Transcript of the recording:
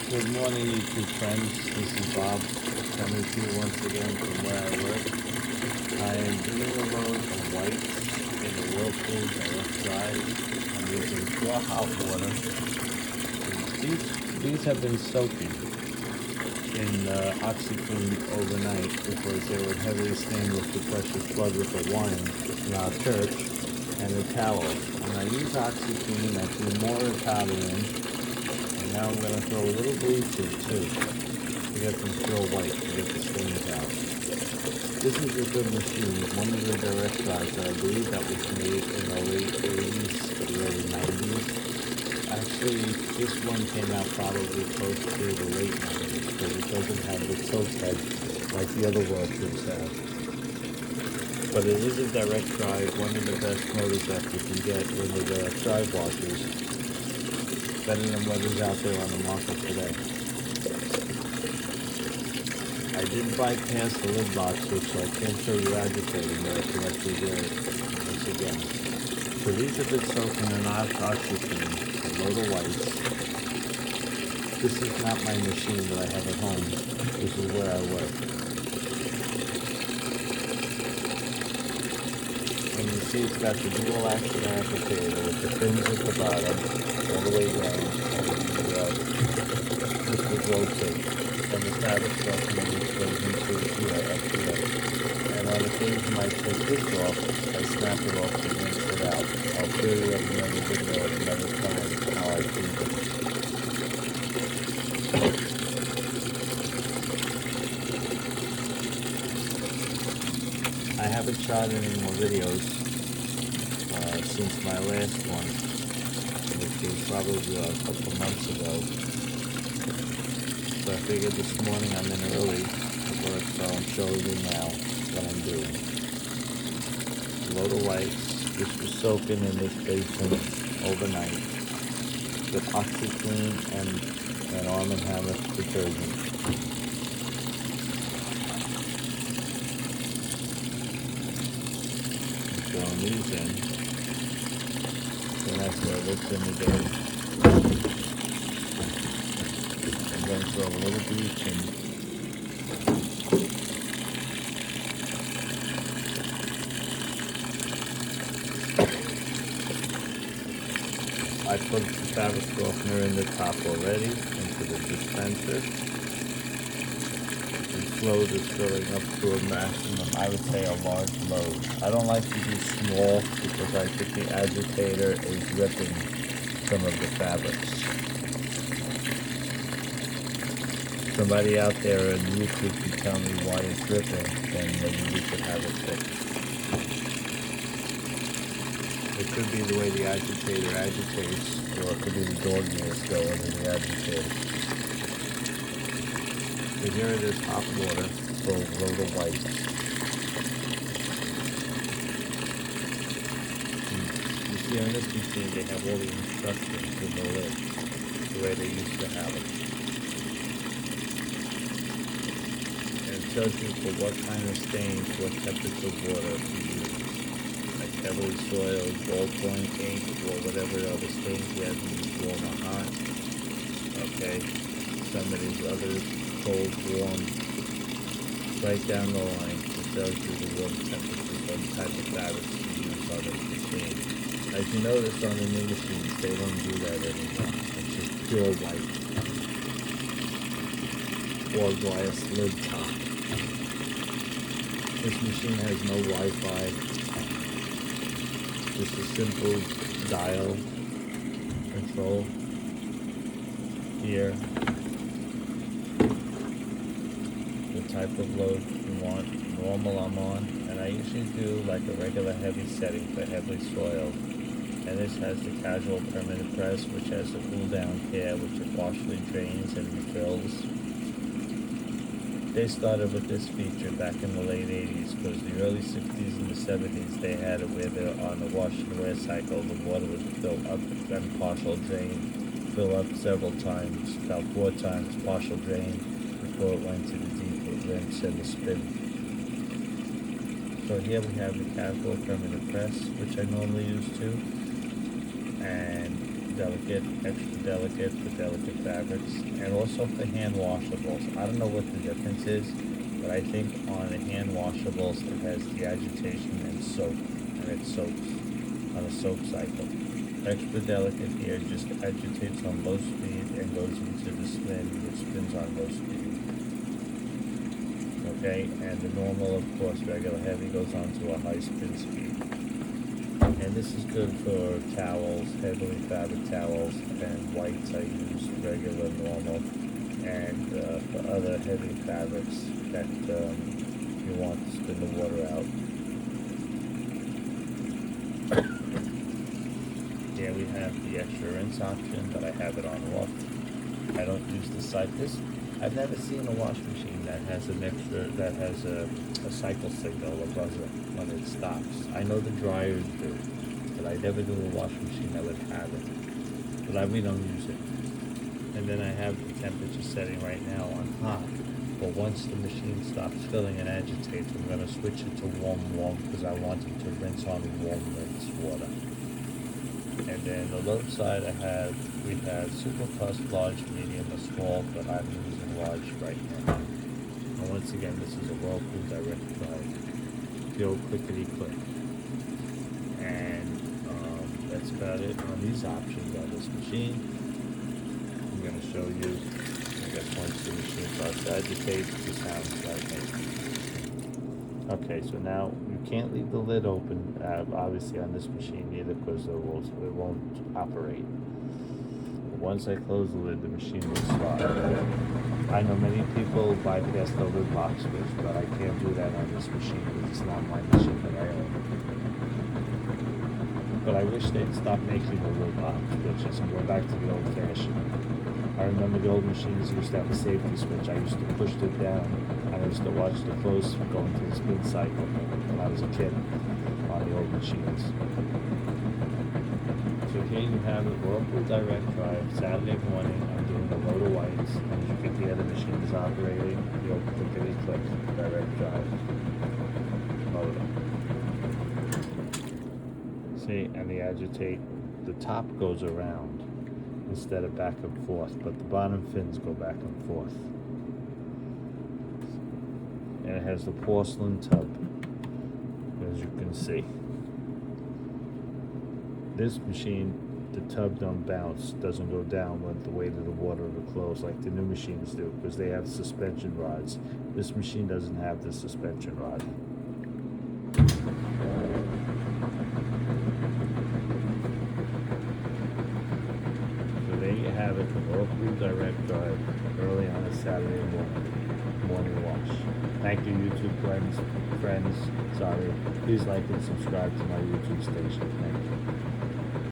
Good morning, YouTube friends. This is Bob coming to you once again from where I work. I am doing a load of whites in the Whirlpool direct drive. I'm using pure hot water. These have been soaking in OxiClean overnight because they were heavily stained with the precious blood with the wine in our church and the towels. When I use OxiClean, I put more powder in. Now I'm going to throw a little bleach in too to get them pure white, to get the stains out. This is a good machine, one of the direct drives that I believe that was made in the late 80s to the early 90s. Actually, this one came out probably close to the late 90s because it doesn't have the tilt head like the other Whirlpools have. But it is a direct drive, one of the best motors that you can get in the direct drive washers. Better than what is out there on the market today. I did bypass the lid boxes, so I can't show you agitating, but I can actually do it once again. So these have been soaking in OxiClean, a load of whites. This is not my machine that I have at home. This is where I work. And you see it's got the dual action applicator with the fins at the bottom, all the way down, and this would rotate. And the fabric softener which goes into here up here. And on occasion I take this off, I snap it off to rinse it out. I'll show you at another video at another time how I do this. I haven't shot any more videos since my last one, which was probably a couple months ago. So I figured this morning I'm in early to work, so I'm showing you now what I'm doing. Load of whites. This was soaking in this basin overnight with OxiClean and Arm & Hammer detergent. Throwing these in, and that's what it looks in the day. I'm going to throw a little bleach in. I put the fabric softener in the top already into the dispenser. The load is filling up to a maximum, I would say a large load. I don't like to do small because I think the agitator is ripping some of the fabrics. Somebody out there on YouTube can tell me why it's ripping, then maybe we could have it fixed. It could be the way the agitator agitates, or it could be the door gears going in the agitator. So here it is, hot water for a load of whites. You see on this machine they have all the instructions in the lid, the way they used to have them. And it tells you for what kind of stains, what temperature of water to use. Like heavily soiled, ballpoint ink, or whatever other stains you have to use, warm or hot. Okay, some of these others, cold, warm, right down the line, it tells you the water temperature, what type of fabrics to use on the machine. As you notice on the new machines, they don't do that anymore. It's just pure white. Or glass lid top. This machine has no Wi-Fi. Just a simple dial control here. The type of load you want. Normal I'm on, and I usually do like a regular heavy setting for heavily soiled. And this has the casual permanent press, which has the cool down care, which it partially drains and refills. They started with this feature back in the late 80s, because the early 60s and the 70s they had it where they're on the wash and wear cycle, the water would fill up and partial drain, fill up several times, about 4 times partial drain before it went to the deep rinse and the spin. So here we have the casual permanent press, which I normally use too, and extra delicate for delicate fabrics, and also for hand washables. I don't know what the difference is, but I think on the hand washables it has the agitation and soak, and it soaks on a soak cycle. Extra delicate here just agitates on low speed and goes into the spin, which spins on low speed. Okay, and the normal, of course, regular heavy goes on to a high spin speed. And this is good for towels, heavily fabric towels, and whites I use regular, normal, and for other heavy fabrics that you want to spin the water out. Here we have the extra rinse option, but I have it on off. I don't use the cycle. I've never seen a wash machine that has a cycle signal, a buzzer when it stops. I know the dryers do, but I never knew a wash machine that would have it. But we don't use it. And then I have the temperature setting right now on hot. But once the machine stops filling and agitates, I'm going to switch it to warm, because I want it to rinse on warm rinse water. And then the load side we have Super Plus, large, medium, or small, but I'm using large right now. And once again, this is a Whirlpool direct drive. The old clickety click. And that's about it on these options on this machine. I'm going to show you, I guess once the machine starts to agitate, the sounds start making. Okay, so now you can't leave the lid open, obviously on this machine either, because it won't operate. But once I close the lid, the machine will start. I know many people bypass the lid lock switch, but I can't do that on this machine because it's not my machine that I own. But I wish they'd stop making the lid lock switches and go back to the old fashioned. I remember the old machines used to have a safety switch. I used to push it down, and I used to watch the clothes go into the spin cycle when I was a kid on the old machines. So here you have it, Whirlpool direct drive, Saturday morning. I'm doing a load of whites, and as you can hear, the machine is operating. The old clickety click direct drive motor. See, and the agitate, the top goes around instead of back and forth, but the bottom fins go back and forth. And it has the porcelain tub, as you can see. This machine, the tub don't bounce, doesn't go down with the weight of the water of the clothes like the new machines do, because they have suspension rods. This machine doesn't have the suspension rod. Have it, the Whirlpool direct drive, early on a Saturday morning wash. Thank you, YouTube friends. Sorry. Please like and subscribe to my YouTube station. Thank you.